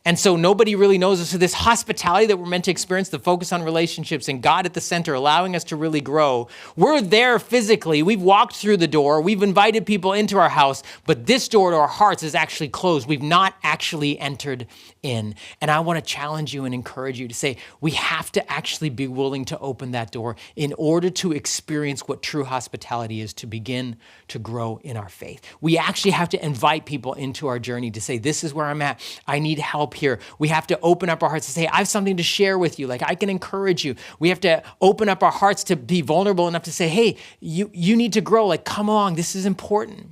And so nobody really knows us. So this hospitality that we're meant to experience, the focus on relationships and God at the center, allowing us to really grow. We're there physically. We've walked through the door. We've invited people into our house, but this door to our hearts is actually closed. We've not actually entered in. And I want to challenge you and encourage you to say, we have to actually be willing to open that door in order to experience what true hospitality is, to begin to grow in our faith. We actually have to invite people into our journey to say, this is where I'm at. I need help here. We have to open up our hearts to say, I have something to share with you. Like, I can encourage you. We have to open up our hearts to be vulnerable enough to say, hey, you need to grow. Like, come along. This is important.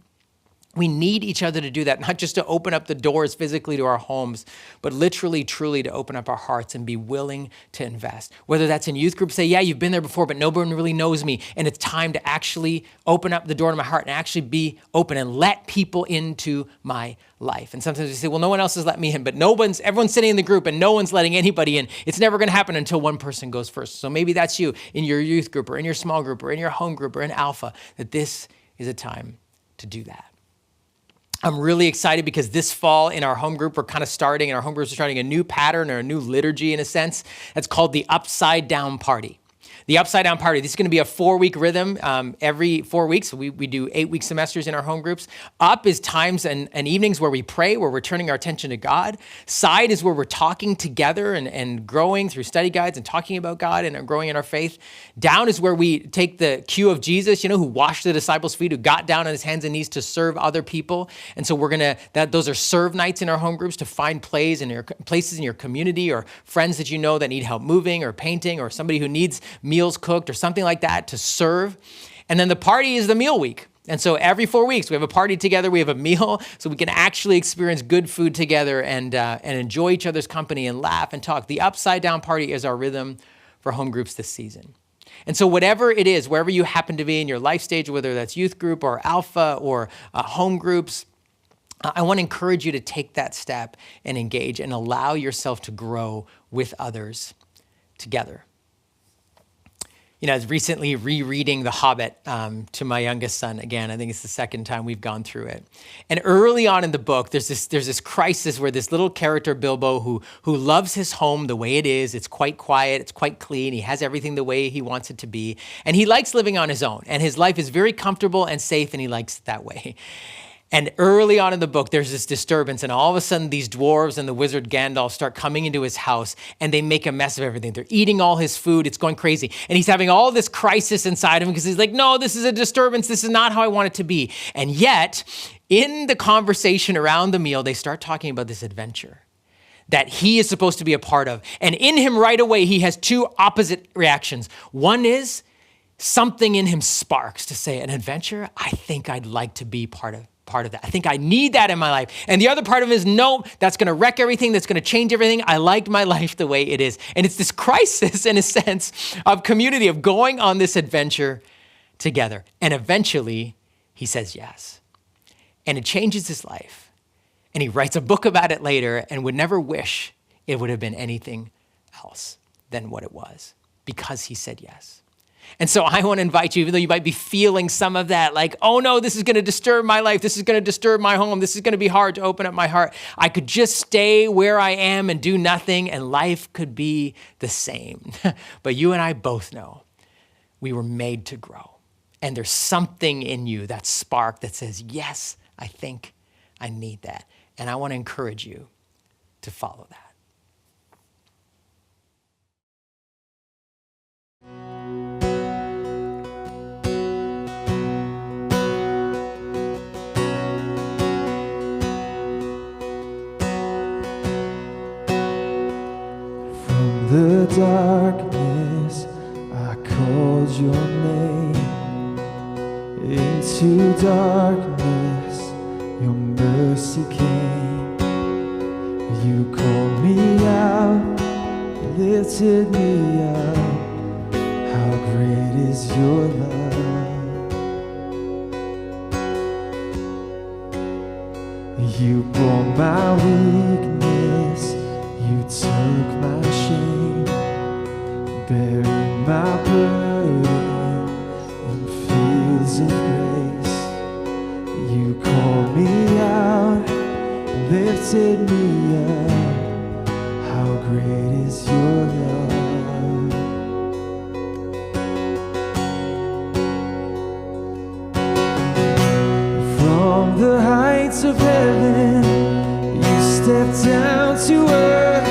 We need each other to do that, not just to open up the doors physically to our homes, but literally, truly to open up our hearts and be willing to invest. Whether that's in youth groups, say, yeah, you've been there before, but no one really knows me. And it's time to actually open up the door to my heart and actually be open and let people into my life. And sometimes we say, well, no one else has let me in, but everyone's sitting in the group and no one's letting anybody in. It's never going to happen until one person goes first. So maybe that's you in your youth group or in your small group or in your home group or in Alpha, that this is a time to do that. I'm really excited because this fall in our home group, our home groups are starting a new pattern or a new liturgy in a sense. That's called the Upside Down Party. The Upside Down Party. This is going to be a 4-week rhythm every 4 weeks. We do 8-week semesters in our home groups. Up is times and evenings where we pray, where we're turning our attention to God. Side is where we're talking together and growing through study guides and talking about God and growing in our faith. Down is where we take the cue of Jesus, who washed the disciples' feet, who got down on his hands and knees to serve other people. And so those are serve nights in our home groups to find places in your community or friends that you know that need help moving or painting or somebody who needs meals cooked or something like that to serve. And then the party is the meal week. And so every 4 weeks we have a party together, we have a meal so we can actually experience good food together and enjoy each other's company and laugh and talk. The Upside Down Party is our rhythm for home groups this season. And so whatever it is, wherever you happen to be in your life stage, whether that's youth group or Alpha or home groups, I want to encourage you to take that step and engage and allow yourself to grow with others together. I was recently rereading The Hobbit to my youngest son again. I think it's the second time we've gone through it. And early on in the book, there's this crisis where this little character, Bilbo, who loves his home the way it is. It's quite quiet. It's quite clean. He has everything the way he wants it to be. And he likes living on his own. And his life is very comfortable and safe, and he likes it that way. And early on in the book, there's this disturbance, and all of a sudden these dwarves and the wizard Gandalf start coming into his house, and they make a mess of everything. They're eating all his food. It's going crazy. And he's having all this crisis inside him because he's like, no, this is a disturbance. This is not how I want it to be. And yet, in the conversation around the meal, they start talking about this adventure that he is supposed to be a part of. And in him right away, he has two opposite reactions. One is something in him sparks to say, an adventure? I think I'd like to be part of that. I think I need that in my life. And the other part of it is, no, that's going to wreck everything. That's going to change everything. I like my life the way it is. And it's this crisis in a sense of community, of going on this adventure together. And eventually he says yes. And it changes his life. And he writes a book about it later and would never wish it would have been anything else than what it was because he said yes. And so I want to invite you, even though you might be feeling some of that, like, oh no, this is going to disturb my life. This is going to disturb my home. This is going to be hard to open up my heart. I could just stay where I am and do nothing, and life could be the same. But you and I both know we were made to grow. And there's something in you, that spark that says, yes, I think I need that. And I want to encourage you to follow that. The darkness, I called your name. Into darkness, your mercy came. You called me out, lifted me up. How great is your love? You bore my weakness, you took my shame, buried my burden in fields of grace. You called me out, lifted me up. How great is your love? From the heights of heaven, you stepped down to earth.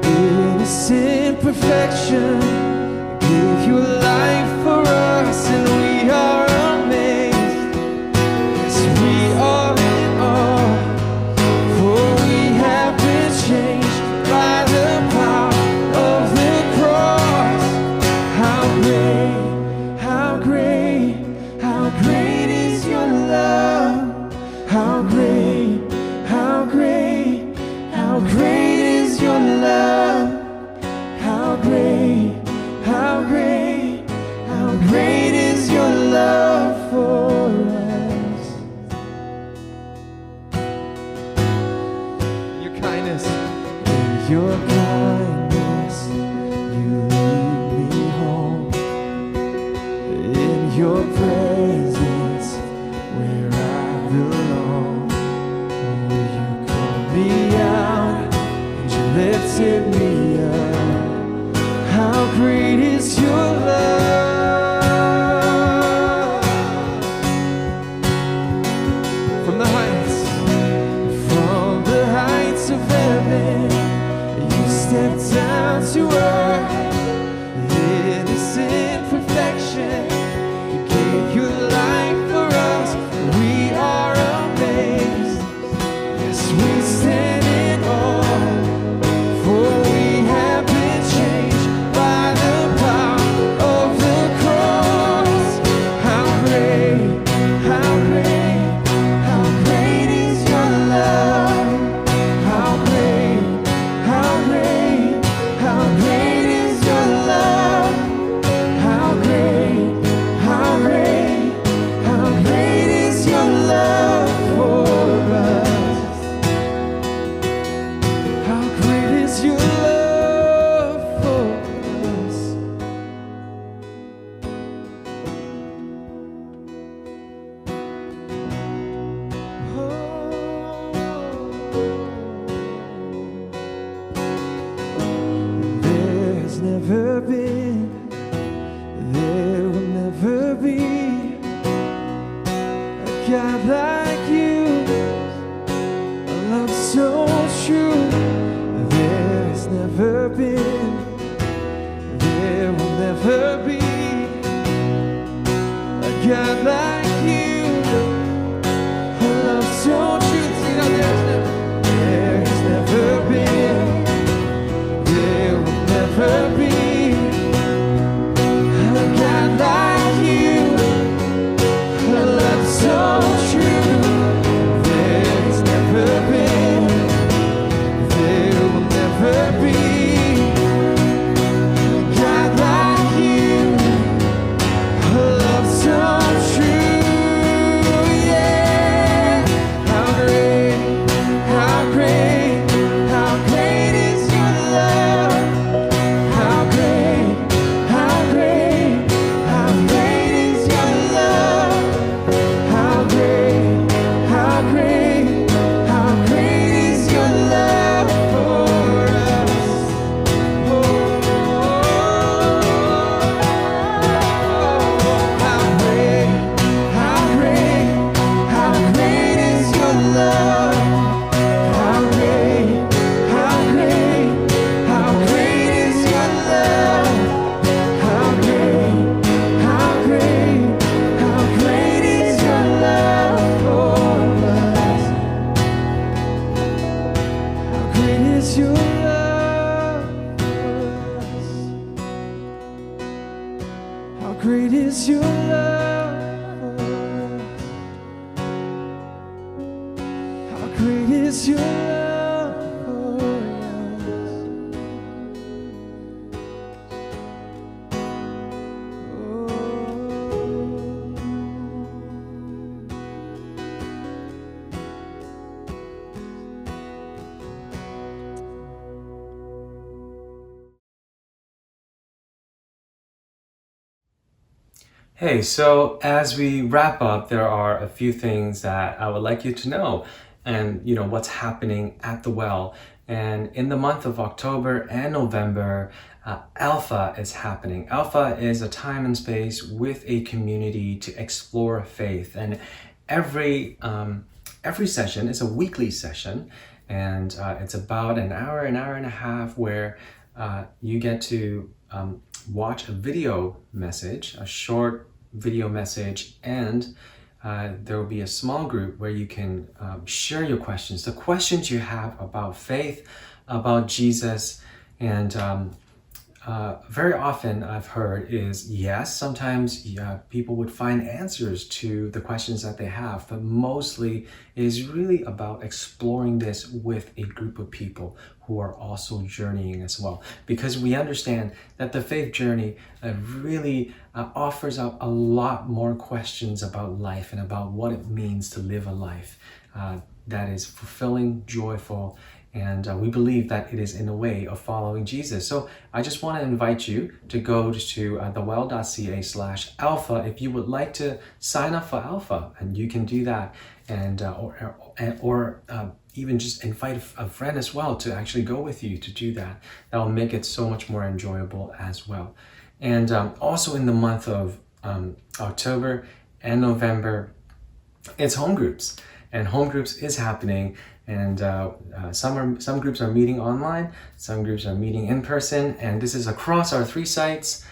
Innocent perfection, give your life for us, and we are amazed. Yes, we are in awe, for we have been changed by the power of the cross. How great, how great, how great is your love? from the heights of heaven, you stepped down to earth, innocent perfection, you gave your life for us, we are amazed, yes, we stand in awe, for we have been changed by the power of the cross. How great, how great, how great is your love. How great, how great, how great is your love. How great, how great, how great is your love for us. How great is your love for us. There's never been, there will never be a God like you, a love so true. There's never been, there will never be a God like you, a love so true. See, no, there's never been, there will never be a God like you, a love so true. There's never been, there will never be a God like you, a love so true. Yeah. How great, how great, how great is your love. How great, how great, how great is your love. How great, how great, how great is your love for us. How great, how great, how great is your love. How great, how great, how great is your love. How great, how great, how great is your love for us. How great is your love for us. How great is your love for us. How great is your love for Hey, so as we wrap up, there are a few things that I would like you to know and what's happening at the well. And in the month of October and November, Alpha is happening. Alpha is a time and space with a community to explore faith. And every session is a weekly session, and it's about an hour and a half where you get to watch a video message, a short video message, and there will be a small group where you can share your questions, the questions you have about faith, about Jesus. And very often I've heard is, yes, sometimes people would find answers to the questions that they have, but mostly it is really about exploring this with a group of people who are also journeying as well. Because we understand that the faith journey really offers up a lot more questions about life and about what it means to live a life that is fulfilling, joyful, and we believe that it is in a way of following Jesus. So I just want to invite you to go to thewell.ca/alpha if you would like to sign up for Alpha, and you can do that, and or even just invite a friend as well to actually go with you to do that. That will make it so much more enjoyable as well. And also in the month of October and November, it's home groups. And home groups is happening, and some groups are meeting online, some groups are meeting in person, and this is across our 3 sites,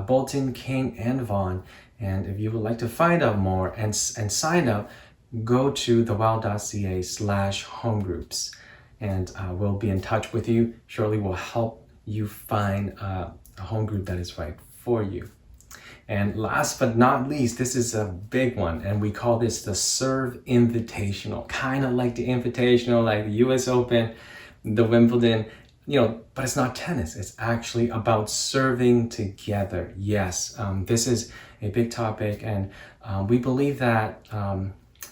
Bolton, King, and Vaughan. And if you would like to find out more and sign up, go to thewell.ca/homegroups, and we'll be in touch with you. Shortly, we'll help you find a home group that is right for you. And last but not least, this is a big one, and we call this the Serve Invitational. Kind of like the Invitational, like the US Open, the Wimbledon, but it's not tennis. It's actually about serving together. Yes, this is a big topic, and we believe that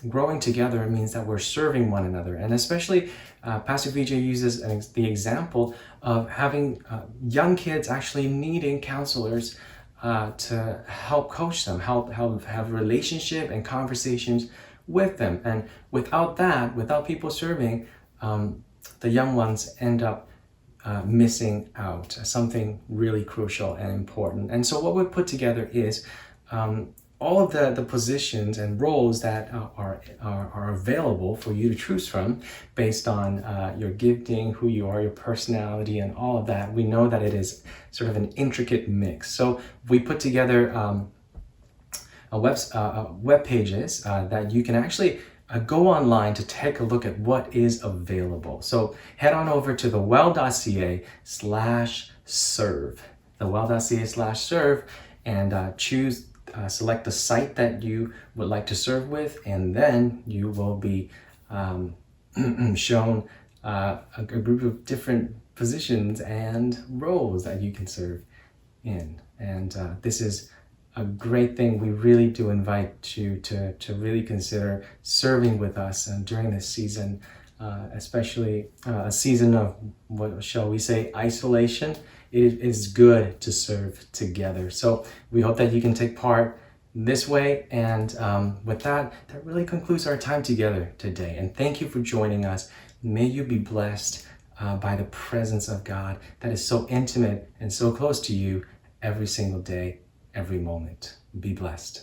growing together means that we're serving one another. And especially Pastor Vijay uses the example of having young kids actually needing counselors to help coach them, help have relationship and conversations with them. And without that, without people serving, the young ones end up missing out, something really crucial and important. And so what we put together is all of the positions and roles that are available for you to choose from based on your gifting, who you are, your personality, and all of that. We know that it is sort of an intricate mix. So we put together web pages that you can actually go online to take a look at what is available. So head on over to thewell.ca/serve, thewell.ca/serve, and select the site that you would like to serve with, and then you will be shown a group of different positions and roles that you can serve in. And this is a great thing. We really do invite you to really consider serving with us during this season, especially a season of, what shall we say, isolation. It is good to serve together. So we hope that you can take part this way. And with that really concludes our time together today. And thank you for joining us. May you be blessed by the presence of God that is so intimate and so close to you every single day, every moment. Be blessed.